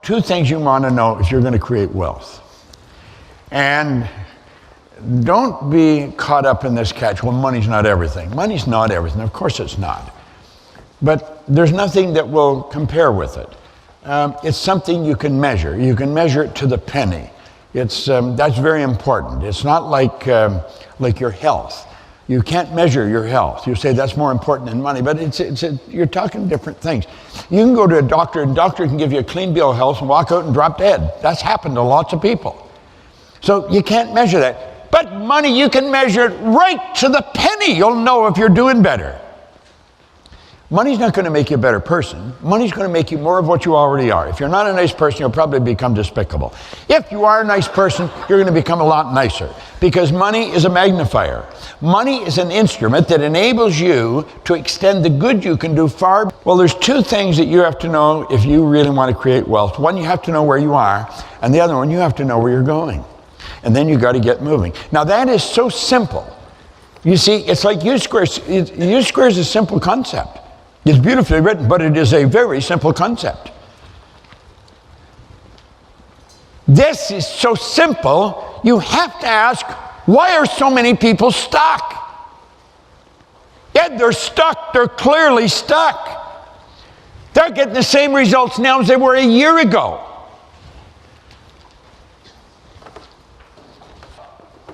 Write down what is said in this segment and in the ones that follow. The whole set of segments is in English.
Two things you want to know if you're going to create wealth. And don't be caught up in this catch. Well, money's not everything. Money's not everything. Of course it's not. But there's nothing that will compare with it. It's something you can measure. You can measure it to the penny. That's very important. It's not like your health. You can't measure your health. You say that's more important than money, but you're talking different things. You can go to a doctor, and the doctor can give you a clean bill of health and walk out and drop dead. That's happened to lots of people. So you can't measure that. But money, you can measure it right to the penny. You'll know if you're doing better. Money's not going to make you a better person. Money's going to make you more of what you already are. If you're not a nice person, you'll probably become despicable. If you are a nice person, you're going to become a lot nicer, because money is a magnifier. Money is an instrument that enables you to extend the good you can do far. Well, there's two things that you have to know if you really want to create wealth. One, you have to know where you are, and the other one, you have to know where you're going. And then you got to get moving. Now, that is so simple. You see, it's like U squares. U squares is a simple concept. It's beautifully written, but it is a very simple concept. This is so simple, you have to ask, why are so many people stuck? Yeah, they're stuck. They're clearly stuck. They're getting the same results now as they were a year ago.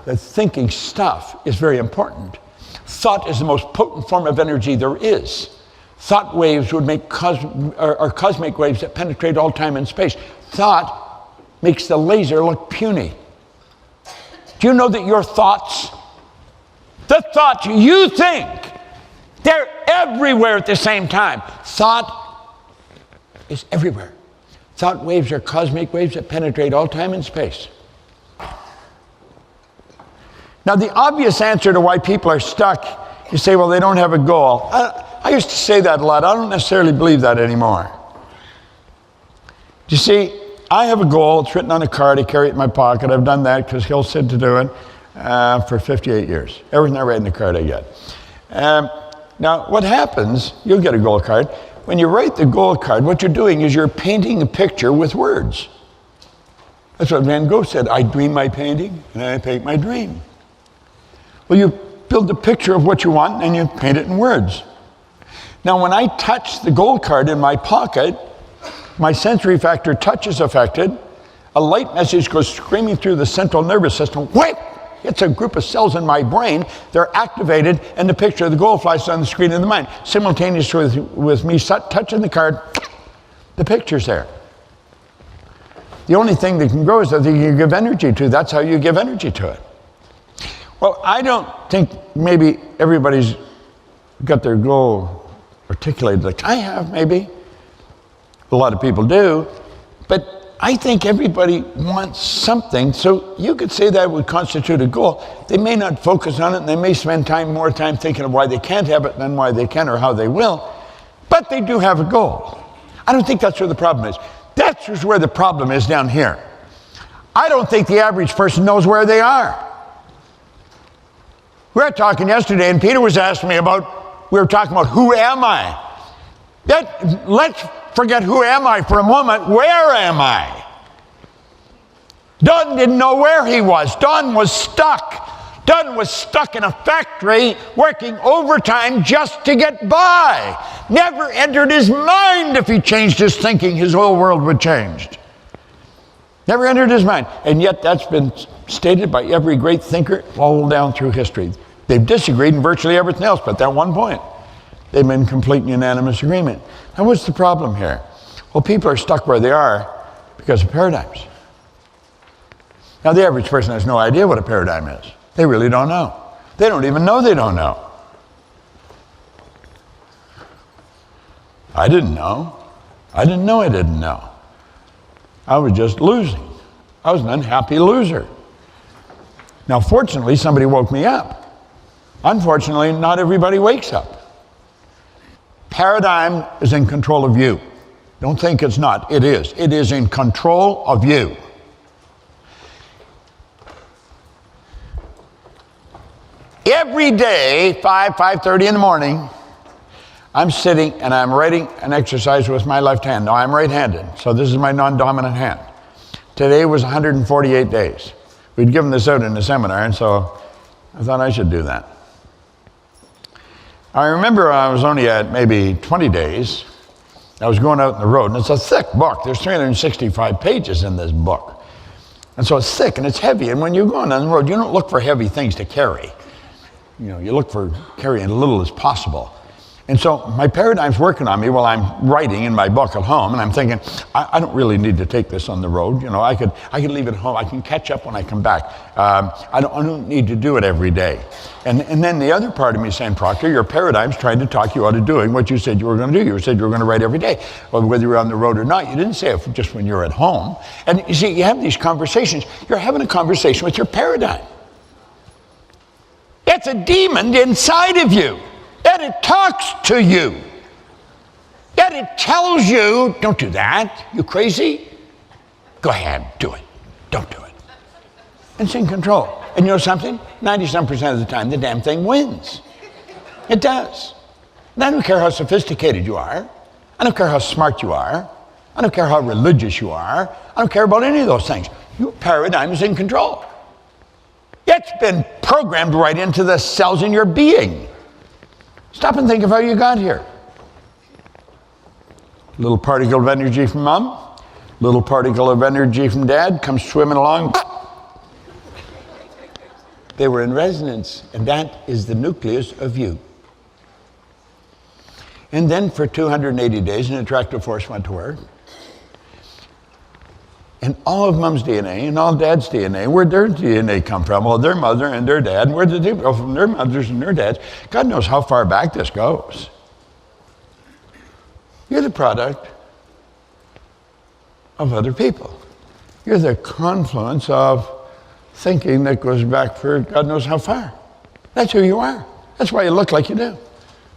The thinking stuff is very important. Thought is the most potent form of energy there is. Thought waves would make cosmic waves that penetrate all time and space. Thought makes the laser look puny. Do you know that your thoughts, the thoughts you think, they're everywhere at the same time? Thought is everywhere. Thought waves are cosmic waves that penetrate all time and space. Now, the obvious answer to why people are stuck, you say, well, they don't have a goal. I used to say that a lot. I don't necessarily believe that anymore. You see, I have a goal. It's written on a card. I carry it in my pocket. I've done that because Hill said to do it for 58 years. Everything I write in the card I get. Now, what happens, you'll get a goal card. When you write the goal card, what you're doing is you're painting a picture with words. That's what Van Gogh said. I dream my painting, and I paint my dream. Well, you build a picture of what you want, and you paint it in words. Now, when I touch the gold card in my pocket, my sensory factor touch is affected. A light message goes screaming through the central nervous system. Wait! It's a group of cells in my brain. They're activated, and the picture of the gold flies on the screen of the mind. Simultaneously with me touching the card, the picture's there. The only thing that can grow is that you can give energy to. That's how you give energy to it. Well, I don't think maybe everybody's got their goal articulated like I have, maybe. A lot of people do. But I think everybody wants something, so you could say that would constitute a goal. They may not focus on it, and they may spend more time thinking of why they can't have it than why they can or how they will, but they do have a goal. I don't think that's where the problem is. That's where the problem is down here. I don't think the average person knows where they are. We were talking yesterday, and Peter was asking me we were talking about who am I? Let's forget who am I for a moment. Where am I? Don didn't know where he was. Don was stuck. Don was stuck in a factory working overtime just to get by. Never entered his mind if he changed his thinking, his whole world would change. Never entered his mind. And yet that's been stated by every great thinker all down through history. They've disagreed in virtually everything else, but that one point, they've been in complete and unanimous agreement. Now, what's the problem here? Well, people are stuck where they are because of paradigms. Now, the average person has no idea what a paradigm is. They really don't know. They don't even know they don't know. I didn't know. I didn't know I didn't know. I was just losing. I was an unhappy loser. Now, fortunately, somebody woke me up. Unfortunately, not everybody wakes up. Paradigm is in control of you. Don't think it's not. It is. It is in control of you. Every day, 5:30 in the morning, I'm sitting and I'm writing an exercise with my left hand. Now I'm right-handed, so this is my non-dominant hand. Today was 148 days. We'd given this out in the seminar, and so I thought I should do that. I remember I was only at maybe 20 days. I was going out on the road, and it's a thick book. There's 365 pages in this book. And so it's thick and it's heavy, and when you're going on the road, you don't look for heavy things to carry. You know, you look for carrying as little as possible. And so my paradigm's working on me while I'm writing in my book at home, and I'm thinking, I don't really need to take this on the road. You know, I could leave it at home. I can catch up when I come back. I don't need to do it every day. And then the other part of me saying, Proctor, your paradigm's trying to talk you out of doing what you said you were going to do. You said you were going to write every day. Well, whether you're on the road or not, you didn't say it just when you're at home. And you see, you have these conversations. You're having a conversation with your paradigm. It's a demon inside of you. Yet it talks to you. Yet it tells you, don't do that. You crazy? Go ahead, do it. Don't do it. It's in control. And you know something? 97% of the time, the damn thing wins. It does. And I don't care how sophisticated you are. I don't care how smart you are. I don't care how religious you are. I don't care about any of those things. Your paradigm is in control. It's been programmed right into the cells in your being. Stop and think of how you got here. Little particle of energy from mom, little particle of energy from dad comes swimming along. They were in resonance, and that is the nucleus of you. And then for 280 days, an attractive force went to work. And all of mom's DNA and all dad's DNA, where'd their DNA come from? Well, their mother and their dad. And where did they go from? Their mothers and their dads. God knows how far back this goes. You're the product of other people. You're the confluence of thinking that goes back for God knows how far. That's who you are. That's why you look like you do.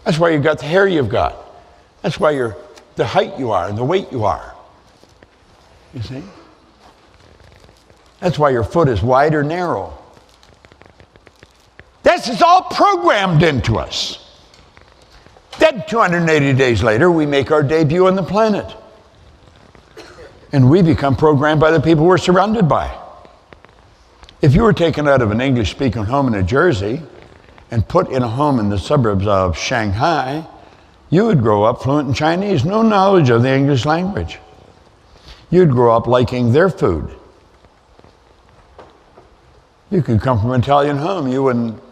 That's why you've got the hair you've got. That's why you're the height you are and the weight you are. You see? That's why your foot is wide or narrow. This is all programmed into us. Then 280 days later, we make our debut on the planet. And we become programmed by the people we're surrounded by. If you were taken out of an English-speaking home in New Jersey and put in a home in the suburbs of Shanghai, you would grow up fluent in Chinese, no knowledge of the English language. You'd grow up liking their food. You could come from an Italian home. You wouldn't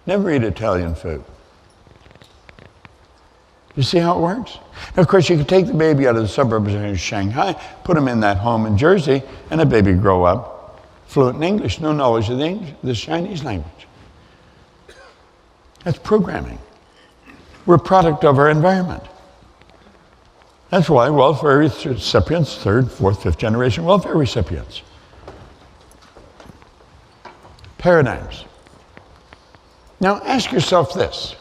never eat Italian food. You see how it works? Now, of course, you could take the baby out of the suburbs of Shanghai, put him in that home in Jersey, and the baby would grow up fluent in English, no knowledge of the Chinese language. That's programming. We're a product of our environment. That's why welfare recipients, third, fourth, fifth generation welfare recipients. Paradigms. Now ask yourself this.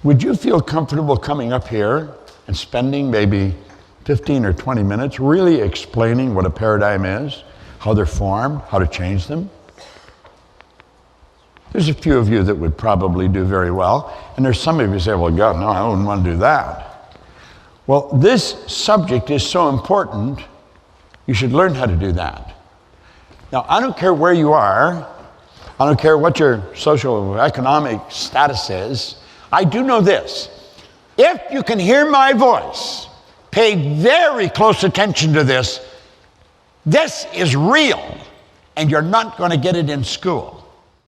Would you feel comfortable coming up here and spending maybe 15 or 20 minutes really explaining what a paradigm is, how they're formed, how to change them? There's a few of you that would probably do very well, and there's some of you who say, well, God, no, I wouldn't want to do that. Well, this subject is so important, you should learn how to do that. Now, I don't care where you are. I don't care what your socio-economic status is. I do know this. If you can hear my voice, pay very close attention to this. This is real, and you're not going to get it in school.